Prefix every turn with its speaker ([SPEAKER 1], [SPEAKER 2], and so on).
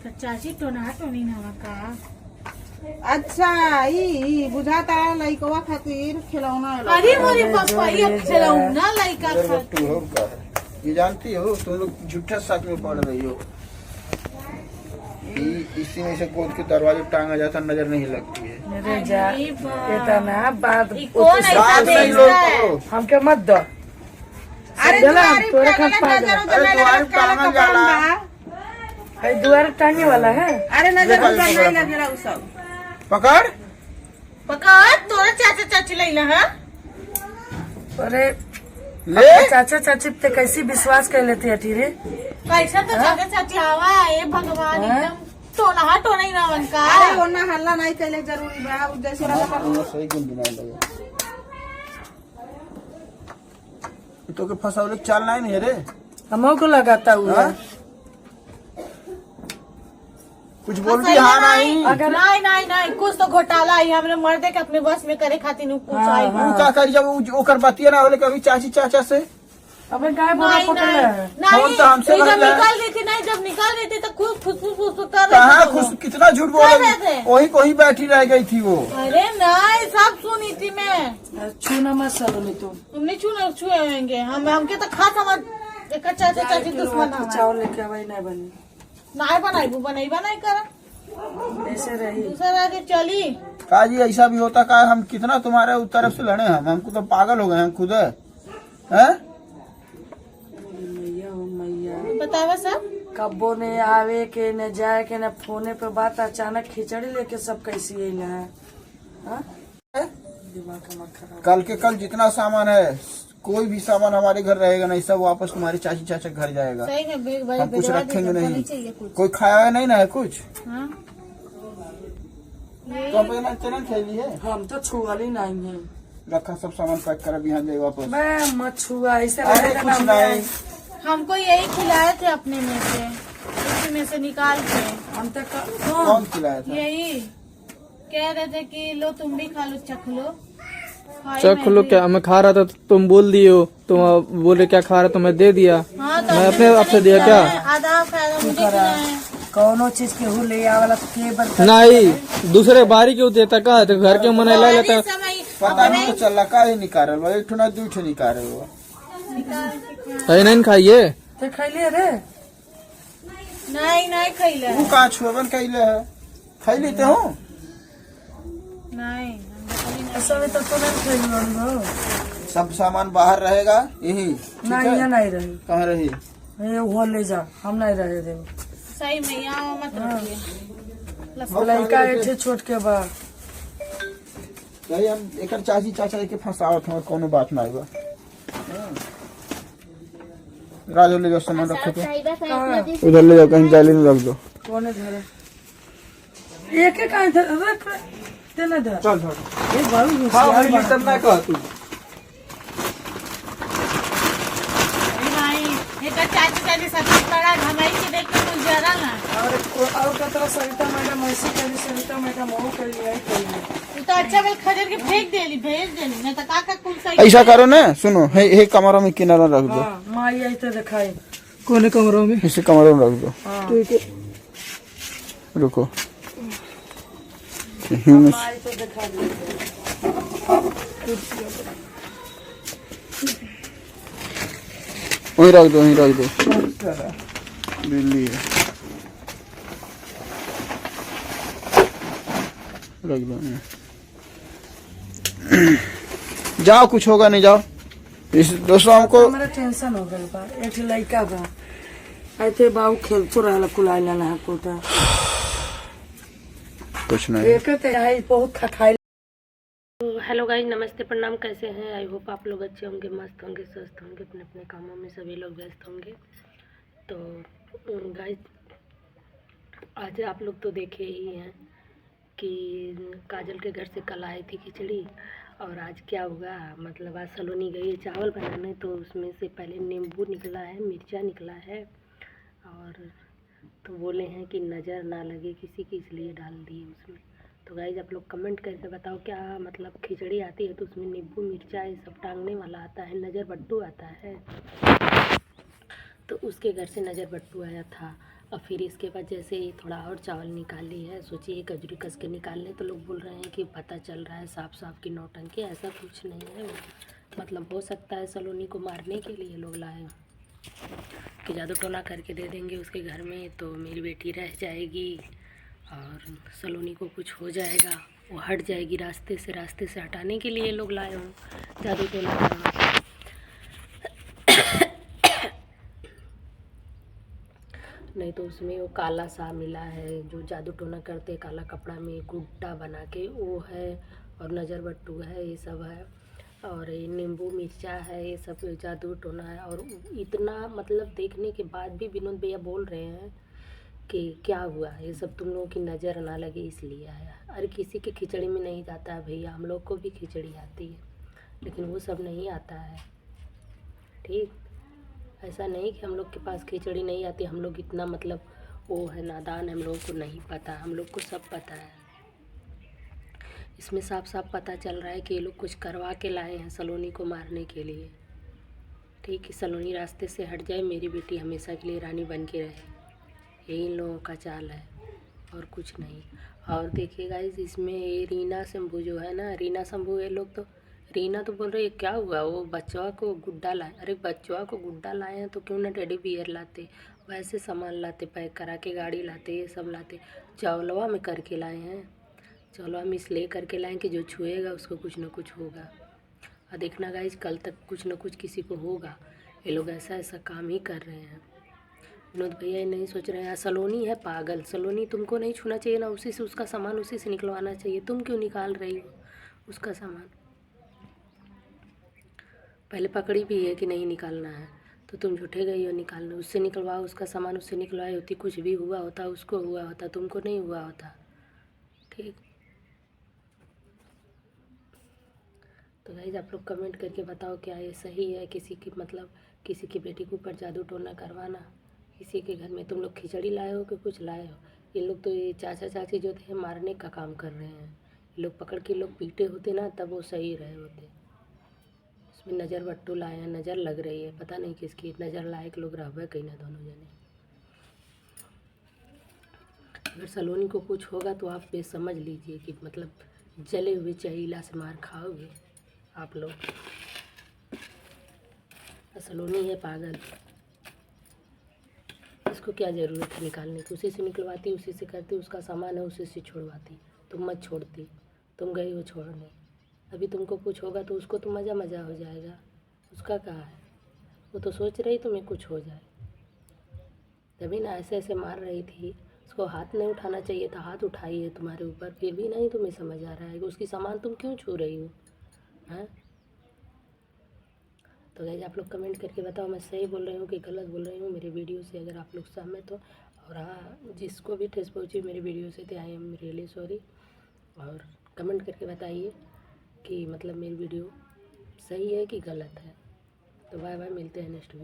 [SPEAKER 1] तो चाची टोना टोनी नवा का
[SPEAKER 2] अच्छा ई बुझाता लइकवा खातिर खिलौना
[SPEAKER 1] अरे मोरे पापा ये खिलौना लइका
[SPEAKER 3] तू हो का है ये जानती हो तुम लोग झूठा साथ में पढ़ रही हो। इसी में से कूद के दरवाजे टांगा जाता नजर नहीं लगती है।
[SPEAKER 2] मेरे जा इतना बात
[SPEAKER 1] कौन ऐसा बेचता है?
[SPEAKER 2] हमके मत दो। अरे तोरे खास
[SPEAKER 3] अरे टांगा जाला
[SPEAKER 2] है दुआर टांगे वाला है। अरे नजर नहीं लगेला उ सब
[SPEAKER 3] पकड़
[SPEAKER 1] पकड़ तोरा चाचा चाची लइला है।
[SPEAKER 2] अरे
[SPEAKER 3] ले
[SPEAKER 2] चाचा चाची पे कैसी विश्वास कर लेती है टीरे।
[SPEAKER 1] कैसा तो चाचा चाची आवा है भगवान एकदम टोना टोना ही नवन का।
[SPEAKER 2] अरे ओना हल्ला नहीं कैले जरूरी बा जैसे रहा
[SPEAKER 3] सही गुण दिना लगे तो के फसावले चाल नहीं है रे।
[SPEAKER 2] हमको को लगाता हुआ
[SPEAKER 3] हाँ? कुछ बोलती हाँ नहीं
[SPEAKER 2] अगर
[SPEAKER 1] नहीं कुछ तो घोटाला है हमने मर्दे के अपने बस में करे खातिर कुछ आई
[SPEAKER 3] तू का करी जब ओकर बतिया ना होले कभी चाची चाचा से
[SPEAKER 2] अबे गाय बोला
[SPEAKER 1] नहीं
[SPEAKER 2] पकड़ है।
[SPEAKER 3] फोन तो हमसे
[SPEAKER 1] जब
[SPEAKER 3] करता है।
[SPEAKER 1] निकाल देती नहीं जब निकाल देती तो खूब फुस कर
[SPEAKER 3] कहाँ
[SPEAKER 1] रहे थे
[SPEAKER 3] खुश
[SPEAKER 1] वो।
[SPEAKER 3] कितना झूठ
[SPEAKER 1] कर
[SPEAKER 3] बोले
[SPEAKER 1] रहे थे।
[SPEAKER 3] वही कोई बैठी रह गई थी वो।
[SPEAKER 1] अरे नहीं सब सुनी थी मैं।
[SPEAKER 2] छूना मत सलोनी तुम
[SPEAKER 1] तुमने छुएंगे हम हमके तो खास हमारे एक चाचा चाची दुश्मन हमारे
[SPEAKER 2] चावल लेके वही नहीं बनी
[SPEAKER 1] नहीं बनाई कर
[SPEAKER 2] ऐसे रही
[SPEAKER 1] दूसरा आगे चली।
[SPEAKER 3] का जी ऐसा भी होता का हम कितना तुम्हारे उस तरफ से लड़े हमको तो पागल हो गए हम खुद हैं?
[SPEAKER 2] मैया हो मैया
[SPEAKER 1] बतावा सब
[SPEAKER 2] कब्बो ने आवे के न जाए के न फोने पे बात अचानक खिचड़ी लेके सब कैसी है ना हाँ? दिमाग मत खराब
[SPEAKER 3] कल के कल जितना सामान है कोई भी सामान हमारे घर रहेगा नहीं सब वापस तुम्हारे चाची चाचा के घर जाएगा।
[SPEAKER 1] सही है
[SPEAKER 3] हम कुछ रखेंगे नहीं
[SPEAKER 1] चाहिए कुछ
[SPEAKER 3] कोई खाया नहीं ना है कुछ
[SPEAKER 1] हाँ?
[SPEAKER 3] तो अपना चलन खेली है
[SPEAKER 2] हम तो छुआली नहीं है
[SPEAKER 3] रखा सब सामान पैक कर अभी यहाँ जाए वापस।
[SPEAKER 2] मैं मत छुआ ऐसे
[SPEAKER 3] अरे
[SPEAKER 2] रहेगा
[SPEAKER 3] कुछ
[SPEAKER 2] ना
[SPEAKER 3] नहीं
[SPEAKER 1] हमको यही खिलाए थे अपने में से उसी में से निकाल के
[SPEAKER 2] हम तो
[SPEAKER 3] कौन खिलाया था?
[SPEAKER 1] यही कह रहे थे कि लो तुम भी खा लो चख लो
[SPEAKER 4] चख लो क्या मैं खा रहा था तो तुम बोल दिए हो तुम बोले क्या खा रहा तो मैं दे दिया।
[SPEAKER 1] हाँ तो
[SPEAKER 4] मैं अपने आप से दिया क्या?
[SPEAKER 1] आधा फायदा मुझे खिलाए।
[SPEAKER 2] कौनो चीज के हु ले आवाला तो के बन
[SPEAKER 4] नहीं दूसरे बारी क्यों देता का तो घर के मना ला लेता।
[SPEAKER 3] पता नहीं तो चल का ही निकाल वो एक ठुना दू ठे निकाल वो
[SPEAKER 4] है नहीं खाइए
[SPEAKER 2] तो खैले रे
[SPEAKER 1] नहीं खैले
[SPEAKER 3] तू कहाँ छुअबन कैले है खाई लेते हो
[SPEAKER 1] नहीं
[SPEAKER 2] ऐसा भी तो तुरंत खैली
[SPEAKER 3] सब सामान बाहर रहेगा यही
[SPEAKER 2] नहीं यहाँ नहीं रही
[SPEAKER 3] कहाँ रही
[SPEAKER 2] ये वो ले जा हम नहीं रहे दे
[SPEAKER 1] सही में यहाँ मत रखिए।
[SPEAKER 2] लड़का एठे छोट के बा
[SPEAKER 3] यही हम एक चाची चाचा के फंसावत हमारे कोनो बात ना हुआ। राजू ले जाओ सामान रखो तो उधर ले जाओ कहीं जाली में रख दो।
[SPEAKER 2] कौन धरे एक एक आए धर रख तेना धर
[SPEAKER 3] चल चल
[SPEAKER 2] ये बाबू होशियार बा।
[SPEAKER 3] तब ना कह तू
[SPEAKER 1] नहीं एक चाची चाची सबसे बड़ा घमाई के देख के कुछ जरा ना
[SPEAKER 2] और कतरा सरिता मैडम ऐसी करी सरिता मैडम वो करी आई करी
[SPEAKER 1] तू तो अच्छा बेल खजर के फेंक देली भेज देली नहीं तो का कुल सही
[SPEAKER 3] ऐसा करो ना सुनो हे कमरा में किनारा रख दो
[SPEAKER 2] हां मां आई तो दिखाई
[SPEAKER 4] कोने कमरों में
[SPEAKER 3] इसे कमरे में रख दो
[SPEAKER 4] ठीक है
[SPEAKER 3] रुको
[SPEAKER 2] आई तो दिखा दे
[SPEAKER 3] वहीं रख दो बिल्ली है रख दो जाओ कुछ होगा नहीं जाओ इस दोस्तों हमको
[SPEAKER 2] हमारा टेंशन हो गई बा एक लड़का बा आते बाबू खेलतो रहला कुलाइला ना कोटा
[SPEAKER 3] कुछ नहीं
[SPEAKER 2] एक ते आई बहुत खखाई।
[SPEAKER 5] हेलो गाइज नमस्ते प्रणाम कैसे हैं। आई होप आप लोग अच्छे होंगे मस्त होंगे स्वस्थ होंगे अपने अपने कामों में सभी लोग व्यस्त होंगे। तो गाइज आज आप लोग तो देखे ही हैं कि काजल के घर से कल आई थी खिचड़ी और आज क्या हुआ मतलब आज सलोनी गई है चावल बनाने तो उसमें से पहले नींबू निकला है मिर्चा निकला है और तो बोले हैं कि नज़र ना लगे किसी की इसलिए डाल दिए उसमें। तो गाइज आप लोग कमेंट करके बताओ क्या मतलब खिचड़ी आती है तो उसमें नींबू मिर्चा ये सब टांगने वाला आता है नज़र बट्टू आता है। तो उसके घर से नज़र बट्टू आया था और फिर इसके बाद जैसे ही थोड़ा और चावल निकाल ली है, सोचिए कजरी कस के निकाल ले, तो लोग बोल रहे हैं कि पता चल रहा है साफ साफ की नौटंकी। ऐसा कुछ नहीं है, मतलब हो सकता है सलोनी को मारने के लिए लोग लाए कि जादू टोना करके दे देंगे उसके घर में तो मेरी बेटी रह जाएगी और सलोनी को कुछ हो जाएगा, वो हट जाएगी रास्ते से हटाने के लिए लोग लाए हों जादू टोना करना। नहीं तो उसमें वो काला सा मिला है, जो जादू टोना करते काला कपड़ा में गुड्डा बना के, वो है, और नज़र बट्टू है, ये सब है, और ये नींबू मिर्चा है, ये सब जादू टोना है। और इतना मतलब देखने के बाद भी विनोद भैया बोल रहे हैं कि क्या हुआ, ये सब तुम लोगों की नज़र ना लगे इसलिए आया। अरे किसी के खिचड़ी में नहीं जाता है भैया, हम लोग को भी खिचड़ी आती है, लेकिन वो सब नहीं आता है। ठीक, ऐसा नहीं कि हम लोग के पास खिचड़ी नहीं आती, हम लोग इतना मतलब वो है नादान, हम लोगों को नहीं पता, हम लोग को सब पता है। इसमें साफ साफ पता चल रहा है कि ये लोग कुछ करवा के लाए हैं सलोनी को मारने के लिए। ठीक है, सलोनी रास्ते से हट जाए, मेरी बेटी हमेशा के लिए रानी बन के रहे, यही इन लोगों का चाल है और कुछ नहीं। और देखिए गाइस, इसमें ये रीना शंभू जो है ना, रीना शंभू, ये लोग तो, रीना तो बोल रही है क्या हुआ, वो बच्चवा को गुड्डा लाए। अरे बच्चवा को गुड्डा लाए हैं तो क्यों ना टेडी बियर लाते, वैसे सामान लाते, पैक करा के गाड़ी लाते, ये सब लाते। चौलवा में करके लाए हैं, चौलवा में इसलिए करके लाए कि जो छुएगा उसको कुछ ना कुछ होगा। और देखना गाइस, कल तक कुछ ना कुछ किसी को होगा। ये लोग ऐसा ऐसा काम ही कर रहे हैं। विनोद भैया ये नहीं सोच रहे हैं, सलोनी है पागल, सलोनी तुमको नहीं छूना चाहिए ना, उसी से उसका सामान उसी से निकलवाना चाहिए, तुम क्यों निकाल रही हो उसका सामान। पहले पकड़ी भी है कि नहीं निकालना है, तो तुम झूठे गई हो निकालने, उससे निकलवाओ उसका सामान, उससे निकलवाई होती, कुछ भी हुआ होता उसको हुआ होता, तुमको नहीं हुआ होता। ठीक, तो गाइस आप लोग कमेंट करके बताओ क्या ये सही है किसी की मतलब किसी की बेटी के ऊपर जादू टोना करवाना, किसी के घर में। तुम लोग खिचड़ी लाए हो कि कुछ लाए हो, ये लोग तो ये चाचा चाची जो थे मारने का काम कर रहे हैं। ये लोग पकड़ के लोग पीटे होते ना तब वो सही रहे होते। इसमें नज़र बट्टू लाए हैं, नज़र लग रही है, पता नहीं किसकी नज़र लायक लोग रहबे कहीं ना दोनों जने। अगर सलोनी को कुछ होगा तो आप ये समझ लीजिए कि मतलब जले हुए चहीला से मार खाओगे आप लोग। सलोनी है पागल, इसको क्या ज़रूरत है निकालने की, उसी से निकलवाती, उसी से करती, उसका सामान है उसी से छोड़वाती। तुम मत छोड़ती, तुम गई हो छोड़ने, अभी तुमको कुछ होगा तो उसको तो मज़ा हो जाएगा, उसका कहाँ है, वो तो सोच रही तुम्हें कुछ हो जाए, तभी ना ऐसे ऐसे मार रही थी। उसको हाथ नहीं उठाना चाहिए था, हाथ उठाई है तुम्हारे ऊपर, फिर भी नहीं तुम्हें समझ आ रहा है कि उसकी सामान तुम क्यों छू रही हो, हैं। तो गाइस आप लोग कमेंट करके बताओ मैं सही बोल रही हूँ कि गलत बोल रही हूँ मेरे वीडियो से, अगर आप लोग सहमत हो। और हाँ, जिसको भी ठेस पहुँची मेरी वीडियो से तो आई एम रियली सॉरी। और कमेंट करके बताइए कि मतलब मेरी वीडियो सही है कि गलत है। तो बाय बाय, मिलते हैं नेक्स्ट वीडियो।